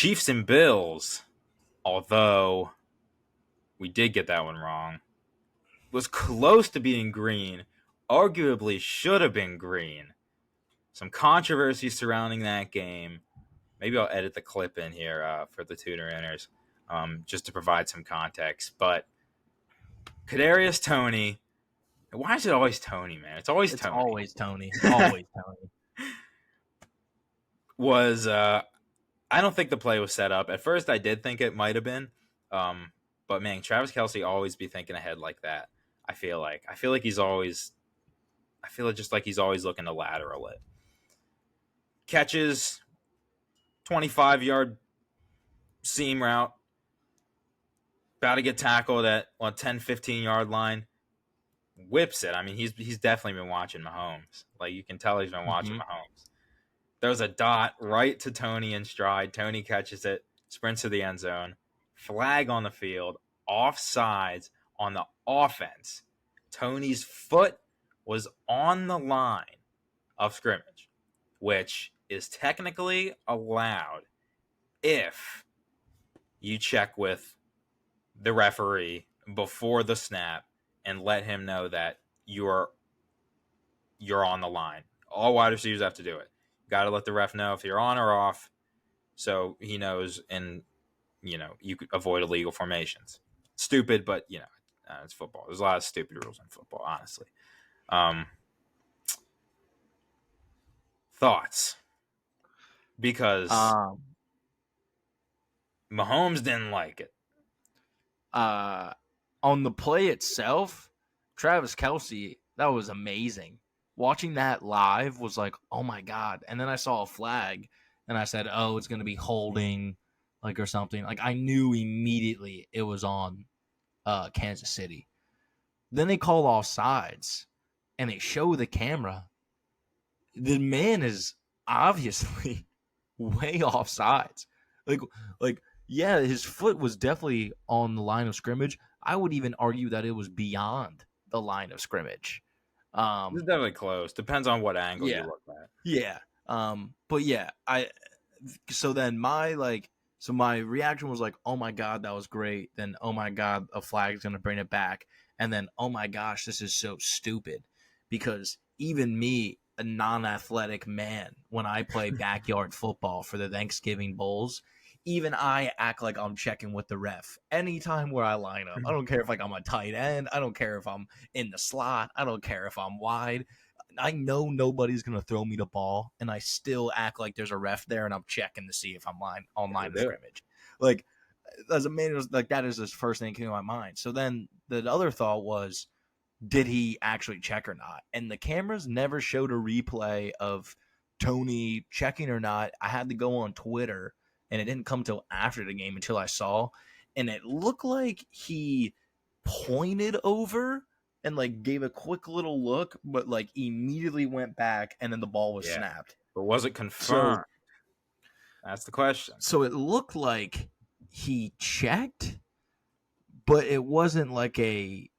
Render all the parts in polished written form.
Chiefs and Bills, although we did get that one wrong, was close to being green, arguably should have been green. Some controversy surrounding that game. Maybe I'll edit the clip in here for the tuner inners just to provide some context. But Kadarius Toney, why is it always Toney, man? It's always Toney. Always Toney. Always Toney. Was I don't think the play was set up. At first, I did think it might have been. But, man, Travis Kelce always be thinking ahead like that, I feel like. I feel just like he's always looking to lateral it. Catches 25-yard seam route. About to get tackled at 10, 15-yard line. Whips it. I mean, he's definitely been watching Mahomes. Like, you can tell he's been watching Mahomes. There's a dot right to Toney in stride. Toney catches it, sprints to the end zone. Flag on the field, offsides on the offense. Toney's foot was on the line of scrimmage, which is technically allowed if you check with the referee before the snap and let him know that you're on the line. All wide receivers have to do it. Got to let the ref know if you're on or off, so he knows, and you could avoid illegal formations. Stupid, but it's football. There's a lot of stupid rules in football, honestly. Thoughts? Because Mahomes didn't like it. On the play itself, Travis Kelce, that was amazing. Watching that live was like, oh my God. And then I saw a flag and I said, oh, it's going to be holding or something. Like, I knew immediately it was on Kansas City. Then they call offsides and they show the camera. The man is obviously way offsides. Like, yeah, his foot was definitely on the line of scrimmage. I would even argue that it was beyond the line of scrimmage. It's definitely close. Depends on what angle you look at. Yeah. But yeah, so then my reaction was like, oh my God, that was great. Then, oh my God, a flag's going to bring it back. And then, oh my gosh, this is so stupid. Because even me, a non-athletic man, when I play backyard football for the Thanksgiving Bowls, even I act like I'm checking with the ref anytime where I line up. I don't care if I'm a tight end. I don't care if I'm in the slot. I don't care if I'm wide. I know nobody's going to throw me the ball, and I still act like there's a ref there, and I'm checking to see if I'm on line of scrimmage. Like, as a man, that is the first thing that came to my mind. So then the other thought was, did he actually check or not? And the cameras never showed a replay of Toney checking or not. I had to go on Twitter, and it didn't come till after the game until I saw, and it looked like he pointed over and gave a quick little look, but immediately went back, and then the ball was snapped. But was it confirmed? That's the question. So it looked like he checked, but it wasn't good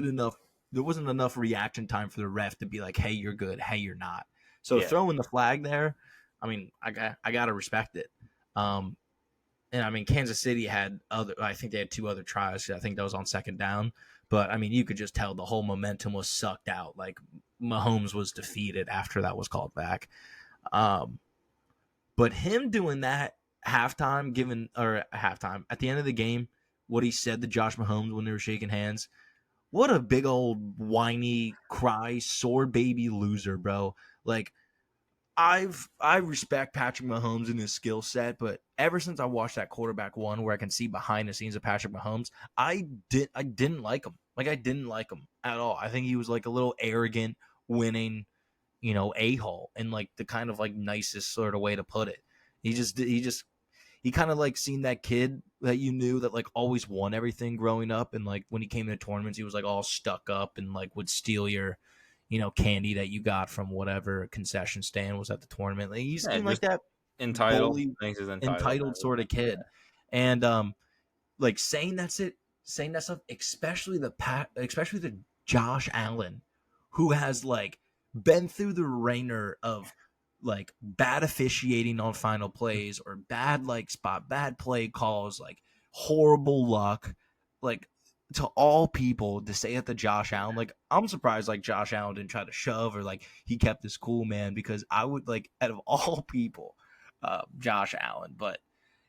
enough. There wasn't enough reaction time for the ref to be like, hey, you're good, hey, you're not. So throwing the flag there, I mean, I got to respect it. And I mean, Kansas City I think they had two other tries. I think that was on second down. But I mean, you could just tell the whole momentum was sucked out. Like, Mahomes was defeated after that was called back. But him doing that at the end of the game, what he said to Josh Mahomes when they were shaking hands, what a big old whiny cry, sore baby loser, bro. Like, I respect Patrick Mahomes and his skill set, but ever since I watched that quarterback one where I can see behind the scenes of Patrick Mahomes, I didn't like him. Like, I didn't like him at all. I think he was like a little arrogant, winning, a-hole in the kind of nicest sort of way to put it. He kind of seen that kid that you knew that always won everything growing up, and when he came into tournaments, he was all stuck up and would steal your candy that you got from whatever concession stand was at the tournament. He seemed like that entitled sort of kid. And saying that stuff, especially the Josh Allen, who has been through the ringer of like bad officiating on final plays or bad bad play calls, like horrible luck, like to all people to say that to Josh Allen. Like, I'm surprised like Josh Allen didn't try to shove or like he kept his cool, man, because I would like out of all people, Josh Allen. But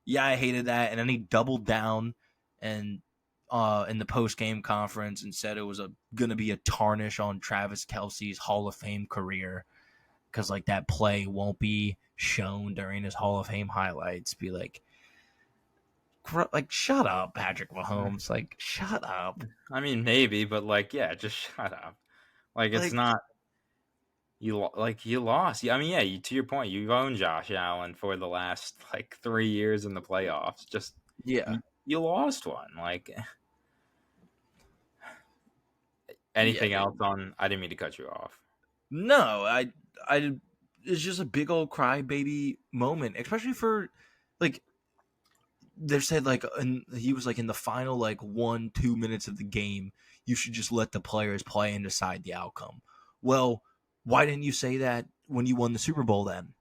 yeah, I hated that. And then he doubled down and in the post game conference and said it was gonna be a tarnish on Travis Kelce's Hall of Fame career because like that play won't be shown during his Hall of Fame highlights. Be like, shut up, Patrick Mahomes. Like, shut up. I mean, maybe, but like, yeah, just shut up. Like, it's Like, not you lost. I mean, yeah, to your point, you've owned Josh Allen for the last like 3 years in the playoffs. Just yeah, you lost one. Like, yeah. anything else on? I didn't mean to cut you off. No, I. It's just a big old crybaby moment, especially for like they said like he was like in the final like 1-2 minutes of the game, you should just let the players play and decide the outcome. Well, why didn't you say that when you won the Super Bowl then?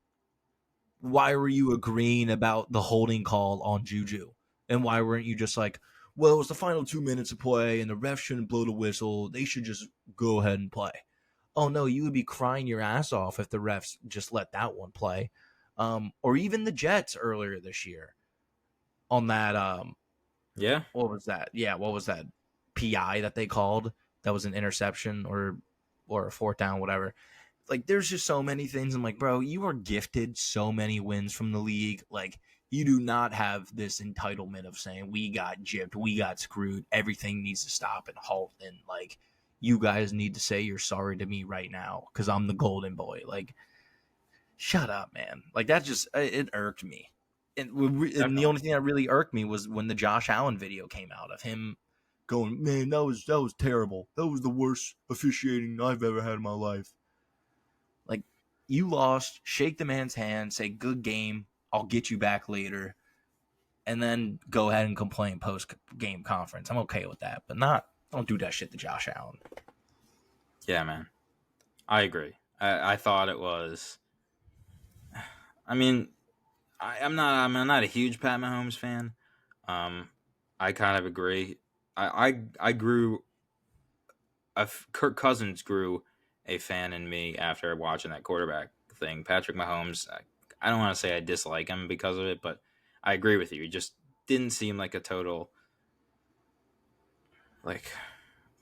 Why were you agreeing about the holding call on Juju? And why weren't you just like, well, it was the final 2 minutes of play and the ref shouldn't blow the whistle, they should just go ahead and play? Oh no, you would be crying your ass off if the refs just let that one play. Or even the Jets earlier this year on that Yeah, what was that? Yeah, what was that? PI that they called that was an interception or a fourth down, whatever. Like, there's just so many things. I'm like, bro, you are gifted so many wins from the league. Like, you do not have this entitlement of saying we got gypped, we got screwed, everything needs to stop and halt, and like you guys need to say you're sorry to me right now because I'm the golden boy. Like, shut up, man. Like, that just it irked me. And the definitely. only thing that really irked me was when the Josh Allen video came out of him going, man, that was terrible. That was the worst officiating I've ever had in my life. Like, you lost, shake the man's hand, say good game, I'll get you back later, and then go ahead and complain post game conference. I'm okay with that, but don't do that shit to Josh Allen. Yeah, man. I agree. I thought it was. I mean, I'm not a huge Pat Mahomes fan. I kind of agree. I grew. Kirk Cousins grew a fan in me after watching that quarterback thing. Patrick Mahomes. I don't want to say I dislike him because of it, but I agree with you. He just didn't seem like a total like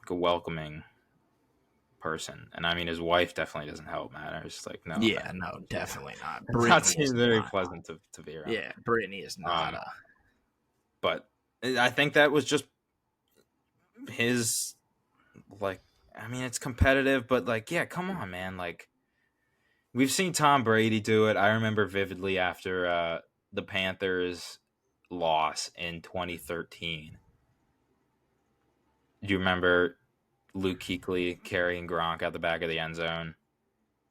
a welcoming person. And I mean, his wife definitely doesn't help matters. Like, no, Yeah, no, definitely not. it's not Brittany is very not. pleasant to be around. Yeah, Brittany is not. But I think that was just his like. I mean, it's competitive, but like, yeah, come on, man. Like, we've seen Tom Brady do it. I remember vividly after the Panthers loss in 2013. Do you remember Luke Kuechly carrying Gronk out the back of the end zone,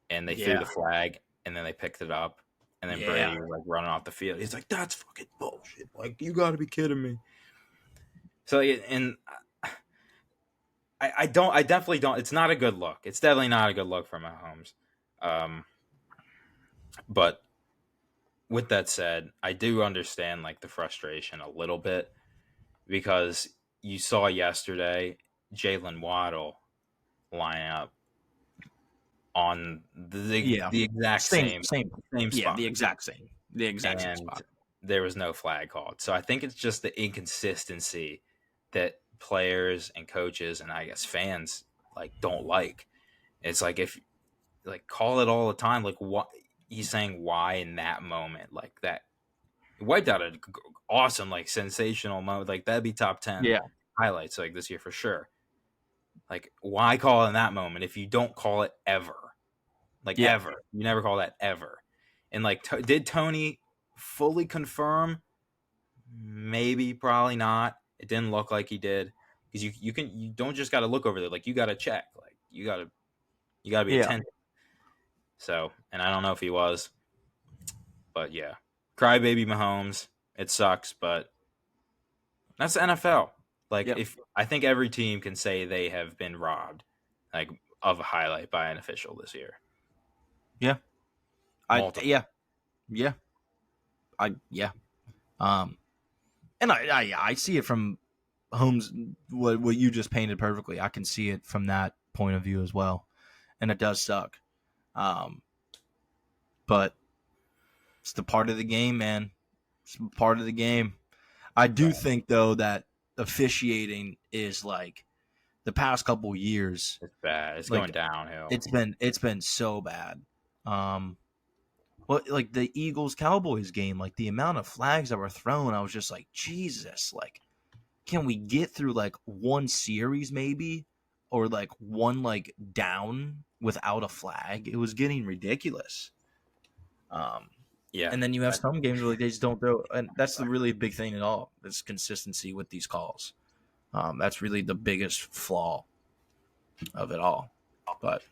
and they threw Yeah. the flag, and then they picked it up, and then Yeah. Brady was like running off the field. He's like, "That's fucking bullshit! Like, you got to be kidding me." So, and I definitely don't. It's not a good look. It's definitely not a good look for Mahomes. But with that said, I do understand like the frustration a little bit because you saw yesterday Jalen Waddle line up on the exact same same yeah, spot, the exact same and spot. there was no flag called. So I think it's just the inconsistency that players and coaches and I guess fans like don't like. It's like if like call it all the time, like what he's saying, why in that moment, like that wiped out an awesome, like sensational moment, like that'd be top 10 Yeah. highlights like this year for sure. Like, why call it in that moment if you don't call it ever? Like, Yeah. ever. You never call that ever. And, like, did Toney fully confirm? Maybe, probably not. It didn't look like he did. Because you don't just got to look over there. Like, you got to check. Like, you got to be Yeah. attentive. So, and I don't know if he was. But, yeah. Crybaby Mahomes. It sucks, but that's the NFL. Like, Yep. if I think every team can say they have been robbed, like, of a highlight by an official this year. Yeah. Multiple. Yeah. And I see it from Holmes, what you just painted perfectly. I can see it from that point of view as well, and it does suck. But it's the part of the game, man. It's part of the game. I do think though that officiating is like the past couple years. It's bad. It's Like, going downhill. It's been so bad. Well, like the Eagles Cowboys game, like the amount of flags that were thrown, I was just like, Jesus, like, can we get through like one series maybe, or like one like down without a flag? It was getting ridiculous. Yeah. And then you have some games where like, they just don't throw, and that's the really big thing at all. Is consistency with these calls. That's really the biggest flaw of it all. But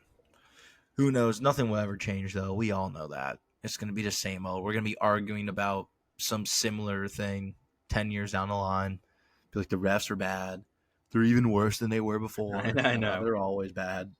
who knows? Nothing will ever change, though. We all know that. It's going to be the same old. We're going to be arguing about some similar thing 10 years down the line. Be like, the refs are bad. They're even worse than they were before. I know. They're always bad.